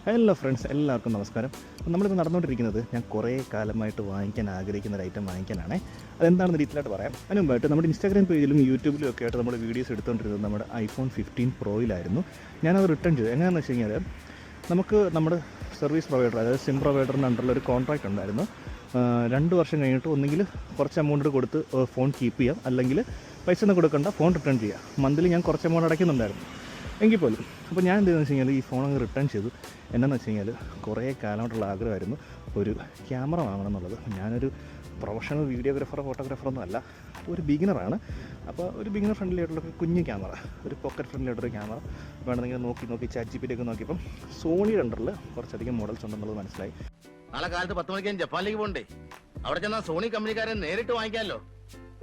Hello friends, എല്ലാവർക്കും നമസ്കാരം. നമ്മളിപ്പോൾ നടന്നുകൊണ്ടിരിക്കുന്നത് ഞാൻ കുറേ കാലമായിട്ട് വാങ്ങിക്കാൻ ആഗ്രഹിക്കുന്ന ഒരു ഐറ്റം വാങ്ങിക്കാനാണ്. അതെന്താണെന്ന് ഡീറ്റെയിലായിട്ട് പറയാം. അതിന് മുമ്പായിട്ട് നമ്മുടെ ഇൻസ്റ്റാഗ്രാം പേജിലും യൂട്യൂബിലും ഒക്കെ ആയിട്ട് നമ്മൾ വീഡിയോസ് എടുത്തുകൊണ്ടിരുന്നത് നമ്മുടെ iPhone 15 പ്രോയിലായിരുന്നു. ഞാനത് റിട്ടേൺ ചെയ്തു. എങ്ങനെയാണെന്ന് വെച്ച് കഴിഞ്ഞാൽ നമുക്ക് നമ്മുടെ സർവീസ് പ്രൊവൈഡർ, അതായത് സിം പ്രൊവൈഡറിൻ്റെ അണ്ടറിലൊരു കോൺട്രാക്റ്റ് ഉണ്ടായിരുന്നു. 2 വർഷം കഴിഞ്ഞിട്ട് ഒന്നെങ്കിൽ കുറച്ച് എമൗണ്ട് കൊടുത്ത് ഫോൺ കീപ്പ് ചെയ്യാം, അല്ലെങ്കിൽ പൈസ ഒന്നും കൊടുക്കണ്ട, ഫോൺ റിട്ടേൺ ചെയ്യാം. മന്ത്ലി ഞാൻ കുറച്ച് എമൗണ്ട് അടയ്ക്കുന്നുണ്ടായിരുന്നു എങ്കിൽ പോലും. അപ്പോൾ ഞാൻ എന്താണെന്ന് വെച്ച് കഴിഞ്ഞാൽ ഈ ഫോൺ അങ്ങ് റിട്ടേൺ ചെയ്തു. എന്നാന്ന് വെച്ച് കഴിഞ്ഞാൽ കുറേ കാലമായിട്ടുള്ള ആഗ്രഹമായിരുന്നു ഒരു ക്യാമറ വാങ്ങണം എന്നുള്ളത്. ഞാനൊരു പ്രൊഫഷണൽ വീഡിയോഗ്രാഫറോ ഫോട്ടോഗ്രാഫറൊന്നും അല്ല, ഒരു ബിഗിനറാണ്. അപ്പോൾ ഒരു ബിഗിനർ ഫ്രണ്ട്ലി ആയിട്ടുള്ള കുഞ്ഞ് ക്യാമറ, ഒരു പോക്കറ്റ് ഫ്രണ്ട്ലി ആയിട്ടൊരു ക്യാമറ വേണമെങ്കിൽ നോക്കി ChatGPT ഒക്കെ നോക്കിയപ്പം സോണിയുടെ അണ്ടറിൽ കുറച്ചധികം മോഡൽസ് ഉണ്ടെന്നുള്ളത് മനസ്സിലായി. നാളെ കാലത്ത് 10 മണിക്ക് ജപ്പാനിലേക്ക് പോകണ്ടേ? അവിടെ ചെന്നാൽ സോണി കമ്പനിക്കാരൻ നേരിട്ട് വാങ്ങിക്കാമല്ലോ,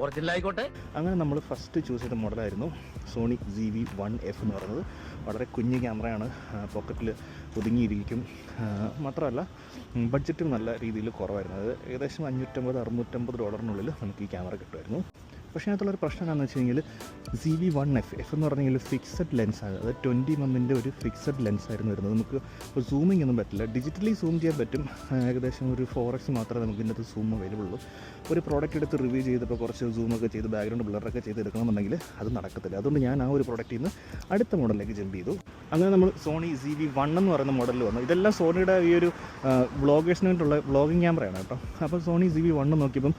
ഒറിജിനൽ ആയിക്കോട്ടെ. അങ്ങനെ നമ്മൾ ഫസ്റ്റ് ചൂസ് ചെയ്ത മോഡലായിരുന്നു സോണി ZV-1F എന്ന് പറയുന്നത്. വളരെ കുഞ്ഞ് ക്യാമറയാണ്, പോക്കറ്റിൽ ഒതുങ്ങിയിരിക്കും. മാത്രമല്ല ബഡ്ജറ്റും നല്ല രീതിയിൽ കുറവായിരുന്നു. അത് ഏകദേശം $550-650 നമുക്ക് ഈ ക്യാമറ കിട്ടുമായിരുന്നു. പക്ഷേ അതിനകത്തുള്ളൊരു പ്രശ്നം എന്താണെന്ന് വെച്ച് കഴിഞ്ഞാൽ ZV-1F എന്ന് പറഞ്ഞെങ്കിൽ ഫിക്സഡ് ലെൻസാണ്. അത് 20 mm ഒരു ഫിക്സഡ് ലെൻസായിരുന്നു വരുന്നത്. നമുക്ക് സൂമിംഗ് ഒന്നും പറ്റില്ല. ഡിജിറ്റലി സൂം ചെയ്യാൻ പറ്റും, ഏകദേശം ഒരു 4x മാത്രമേ നമുക്ക് ഇതിനകത്ത് സൂം അവൈലബിൾ ഉള്ളൂ. ഒരു പ്രോഡക്റ്റ് എടുത്ത് റിവ്യൂ ചെയ്തപ്പോൾ കുറച്ച് സൂമൊക്കെ ചെയ്ത് ബാക്ക്ഗ്രൗണ്ട് ബ്ലറൊക്കെ ചെയ്ത് എടുക്കണമെന്നുണ്ടെങ്കിൽ അത് നടക്കത്തില്ല. അതുകൊണ്ട് ഞാൻ ആ ഒരു പ്രോഡക്റ്റിൽ നിന്ന് അടുത്ത മോഡലിലേക്ക് ജമ്പ് ചെയ്തു. അങ്ങനെ നമ്മൾ സോണി ZV-1 എന്ന് പറയുന്ന മോഡലിൽ വന്നു. ഇതെല്ലാം സോണിയുടെ ഈ ഒരു വ്ളോഗേഴ്സിന് വേണ്ടിയിട്ടുള്ള വ്ളോഗിങ് ക്യാമറയാണ് കേട്ടോ. അപ്പോൾ സോണി ZV-1 നോക്കിയപ്പം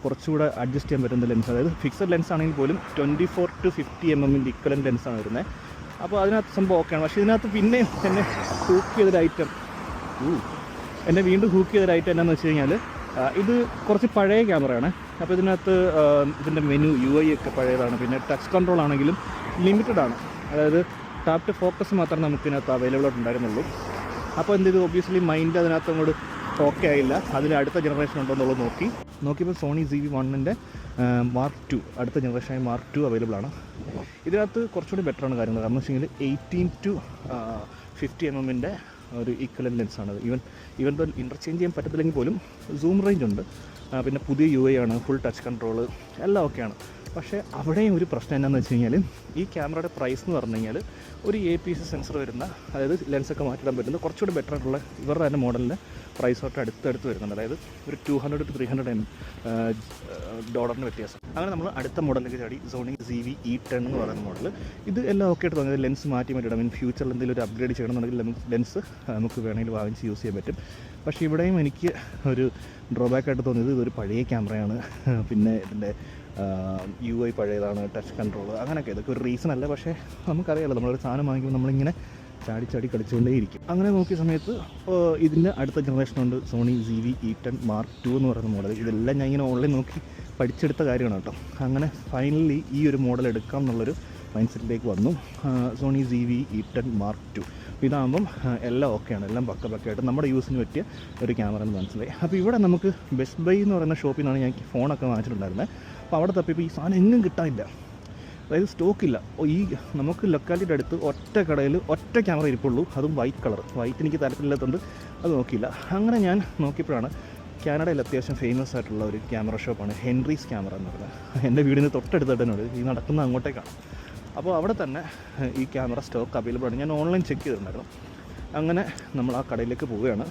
കുറച്ചുകൂടെ അഡ്ജസ്റ്റ് ചെയ്യാൻ പറ്റുന്ന ലെൻസ്, അതായത് ഫിക്സഡ് ലെൻസ് ആണെങ്കിൽ പോലും 24-50 mm ഇക്വലൻ്റ് ലെൻസാണ് വരുന്നത്. അപ്പോൾ അതിനകത്ത് സംഭവം ഓക്കെയാണ്. പക്ഷേ ഇതിനകത്ത് പിന്നെ എന്നെ ഹൂക്ക് ചെയ്തൊരു ഐറ്റം എന്നാന്ന് വെച്ച് കഴിഞ്ഞാൽ ഇത് കുറച്ച് പഴയ ക്യാമറയാണ്. അപ്പോൾ ഇതിനകത്ത് ഇതിൻ്റെ മെനു UI ഒക്കെ പഴയതാണ്. പിന്നെ ടച്ച് കൺട്രോൾ ആണെങ്കിലും ലിമിറ്റഡ് ആണ്. അതായത് ടാപ്പ് ടു ഫോക്കസ് മാത്രമേ നമുക്ക് ഇതിനകത്ത് അവൈലബിൾ ആയിട്ടുണ്ടായിരുന്നുള്ളൂ. അപ്പോൾ എന്ത് ചെയ്തു, ഒബ്വിയസ്ലി മൈൻഡ് അതിനകത്ത് അങ്ങോട്ട് ഓക്കെ ആയില്ല. അതിൽ അടുത്ത ജനറേഷൻ ഉണ്ടോ എന്നുള്ളത് നോക്കിയപ്പോൾ സോണി ZV-1 Mark II, അടുത്ത ജനറേഷനായ Mark II അവൈലബിൾ ആണ്. ഇതിനകത്ത് കുറച്ചുകൂടി ബെറ്ററാണ് കാര്യങ്ങൾ. കാരണം വെച്ച് കഴിഞ്ഞാൽ 18-50 mm ഒരു ഈക്വലൻ്റ് ലെൻസാണ്. ഈവൻ ദോ ഇൻ്റർചേഞ്ച് ചെയ്യാൻ പറ്റത്തില്ലെങ്കിൽ പോലും സൂം റേഞ്ച് ഉണ്ട്. പിന്നെ പുതിയ UI ആണ്, ഫുൾ ടച്ച് കൺട്രോൾ എല്ലാം ഓക്കെയാണ്. പക്ഷേ അവിടെയും ഒരു പ്രശ്നം എന്താണെന്ന് വെച്ച് കഴിഞ്ഞാൽ ഈ ക്യാമറയുടെ പ്രൈസ് എന്ന് പറഞ്ഞു കഴിഞ്ഞാൽ ഒരു APS സെൻസർ വരുന്ന, അതായത് ലെൻസൊക്കെ മാറ്റിടാൻ പറ്റുന്ന കുറച്ചുകൂടി ബെറ്റർ ആയിട്ടുള്ള ഇവരുടെ തന്നെ മോഡലിൻ്റെ പ്രൈസോട്ട് അടുത്ത് വരുന്നുണ്ട്. അതായത് ഒരു $200-300 വ്യത്യാസം. അങ്ങനെ നമ്മൾ അടുത്ത മോഡലിലേക്ക് ചാടി. സോണി ZV-E10 എന്ന് പറയുന്ന മോഡൽ. ഇത് എല്ലാം ഓക്കെ ആയിട്ട് തോന്നിയത് ലെൻസ് മാറ്റിയിടാം. ഫ്യൂച്ചറിൽ എന്തെങ്കിലും ഒരു അപ്ഗ്രേഡ് ചെയ്യണമെന്നുണ്ടെങ്കിൽ ലെൻസ് നമുക്ക് വേണമെങ്കിൽ വാങ്ങിച്ച് യൂസ് ചെയ്യാൻ പറ്റും. പക്ഷേ ഇവിടെയും എനിക്ക് ഒരു ഡ്രോബാക്കായിട്ട് തോന്നിയത് ഇതൊരു പഴയ ക്യാമറയാണ്. പിന്നെ ഇതിൻ്റെ UI പഴയതാണ്, ടച്ച് കൺട്രോൾ അങ്ങനെയൊക്കെ. ഇതൊക്കെ ഒരു റീസൺ അല്ല. പക്ഷേ നമുക്കറിയാമല്ലോ, നമ്മളൊരു സാധനം വാങ്ങിക്കുമ്പോൾ നമ്മളിങ്ങനെ ചാടി കളിച്ചുകൊണ്ടേയിരിക്കും. അങ്ങനെ നോക്കിയ സമയത്ത് ഇതിൻ്റെ അടുത്ത ജനറേഷനുണ്ട് സോണി ZV-E10 Mark II എന്ന് പറയുന്ന മോഡൽ. ഇതെല്ലാം ഞാൻ ഇങ്ങനെ ഓൺലൈൻ നോക്കി പഠിച്ചെടുത്ത കാര്യമാണ് കേട്ടോ. അങ്ങനെ ഫൈനലി ഈ ഒരു മോഡൽ എടുക്കാം എന്നുള്ളൊരു മൈൻഡ് സെറ്റിലേക്ക് വന്നു. സോണി ZV-E10 Mark II ഇതാകുമ്പം എല്ലാം ഓക്കെയാണ്, എല്ലാം പക്കയായിട്ട് നമ്മുടെ യൂസിന് പറ്റിയ ഒരു ക്യാമറ എന്ന് മനസ്സിലായി. അപ്പോൾ ഇവിടെ നമുക്ക് ബെസ്റ്റ് ബൈ എന്ന് പറയുന്ന ഷോപ്പിൽ നിന്നാണ് ഞാൻ ഫോണൊക്കെ വാങ്ങിച്ചിട്ടുണ്ടായിരുന്നത്. അപ്പോൾ അവിടെ തപ്പിയപ്പോൾ ഈ സാധനം എങ്ങും കിട്ടാനില്ല, അതായത് സ്റ്റോക്കില്ല. ഈ നമുക്ക് ലൊക്കാലിറ്റിയുടെ അടുത്ത് ഒറ്റ കടയിൽ ഒറ്റ ക്യാമറ ഇരിപ്പുള്ളൂ, അതും വൈറ്റ് കളർ. വൈറ്റ് എനിക്ക് താല്പര്യമില്ലാത്തതുകൊണ്ട് അത് നോക്കിയില്ല. അങ്ങനെ ഞാൻ നോക്കിയപ്പോഴാണ് കാനഡയിൽ അത്യാവശ്യം ഫേമസ് ആയിട്ടുള്ള ഒരു ക്യാമറ ഷോപ്പാണ് ഹെൻറീസ് ക്യാമറ എന്ന് പറയുന്നത്. എൻ്റെ വീടിന് തൊട്ടടുത്ത് തന്നെ ഈ നടക്കുന്ന അങ്ങോട്ടേക്കാണ്. അപ്പോൾ അവിടെ തന്നെ ഈ ക്യാമറ സ്റ്റോക്ക് അവൈലബിൾ ആണ്. ഞാൻ ഓൺലൈൻ ചെക്ക് ചെയ്തിട്ടുണ്ടായിരുന്നു. അങ്ങനെ നമ്മൾ ആ കടയിലേക്ക് പോവുകയാണ്.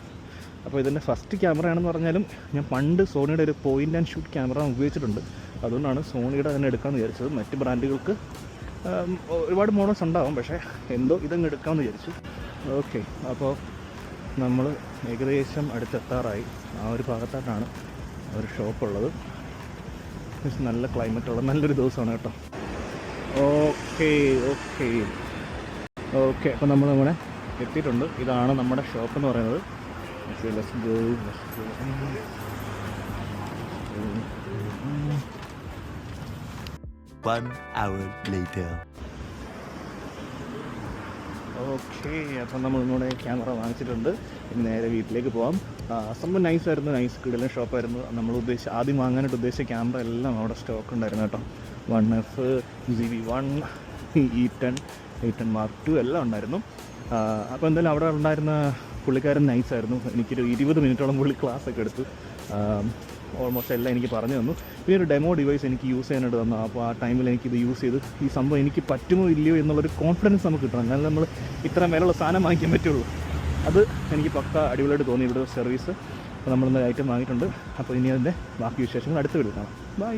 അപ്പോൾ ഇതിൻ്റെ ഫസ്റ്റ് ക്യാമറയാണെന്ന് പറഞ്ഞാലും ഞാൻ പണ്ട് സോണിയുടെ ഒരു പോയിൻ്റ് ആൻഡ് ഷൂട്ട് ക്യാമറ ഉപയോഗിച്ചിട്ടുണ്ട്. അതുകൊണ്ടാണ് സോണിയുടെ തന്നെ എടുക്കാമെന്ന് വിചാരിച്ചത്. മറ്റ് ബ്രാൻഡുകൾക്ക് ഒരുപാട് മോഡൽസ് ഉണ്ടാകും, പക്ഷേ എന്തോ ഇതങ്ങ് എടുക്കാമെന്ന് വിചാരിച്ചു. ഓക്കെ, അപ്പോൾ നമ്മൾ ഏകദേശം അടുത്തെത്താറായി. ആ ഒരു ഭാഗത്തായിട്ടാണ് ഒരു ഷോപ്പുള്ളത്. നല്ല ക്ലൈമറ്റുള്ള നല്ലൊരു ദിവസമാണ് കേട്ടോ. ഓക്കെ, അപ്പോൾ നമ്മൾ നമ്മുടെ എത്തിയിട്ടുണ്ട്. ഇതാണ് നമ്മുടെ ഷോപ്പ് എന്ന് പറയുന്നത്. Let's go. 1 hour later. Okay, അപ്പം നമ്മൾ ഇങ്ങോട്ട് ക്യാമറ വാങ്ങിച്ചിട്ടുണ്ട്. ഇനി നേരെ വീട്ടിലേക്ക് പോകാം. സംഭവം നൈസായിരുന്നു, നൈസ് കിടിലൻ ഷോപ്പായിരുന്നു. നമ്മൾ ആദ്യം വാങ്ങാനായിട്ട് ഉദ്ദേശിച്ച ക്യാമറ എല്ലാം അവിടെ സ്റ്റോക്ക് ഉണ്ടായിരുന്നു കേട്ടോ. 1F, ZV-1, E10 Mark II എല്ലാം ഉണ്ടായിരുന്നു. അപ്പോൾ എന്തായാലും അവിടെ ഉണ്ടായിരുന്ന പുള്ളിക്കാരൻ നൈസായിരുന്നു. എനിക്കൊരു 20 മിനിറ്റോളം പുള്ളി ക്ലാസ്സൊക്കെ എടുത്തു. ഓൾമോസ്റ്റ് എല്ലാം എനിക്ക് പറഞ്ഞു തന്നു. പിന്നെ ഒരു ഡെമോ ഡിവൈസ് എനിക്ക് യൂസ് ചെയ്യാനായിട്ട് തന്നു. അപ്പോൾ ആ ടൈമിൽ എനിക്കിത് യൂസ് ചെയ്ത് ഈ സംഭവം എനിക്ക് പറ്റുമോ ഇല്ലയോ എന്നുള്ളൊരു കോൺഫിഡൻസ് നമുക്ക് കിട്ടണം. എന്നാലും നമ്മൾ ഇത്ര വിലയുള്ള സാധനം വാങ്ങിക്കാൻ പറ്റുള്ളൂ. അത് എനിക്ക് പക്ക അടിപൊളിയായിട്ട് തോന്നി ഇവിടെ സർവീസ്. അപ്പോൾ നമ്മളിന്ന് ഐറ്റം വാങ്ങിയിട്ടുണ്ട്. അപ്പോൾ ഇനി അതിൻ്റെ ബാക്കി വിശേഷങ്ങൾ അടുത്ത വീഡിയോ കാണാം. ബൈ.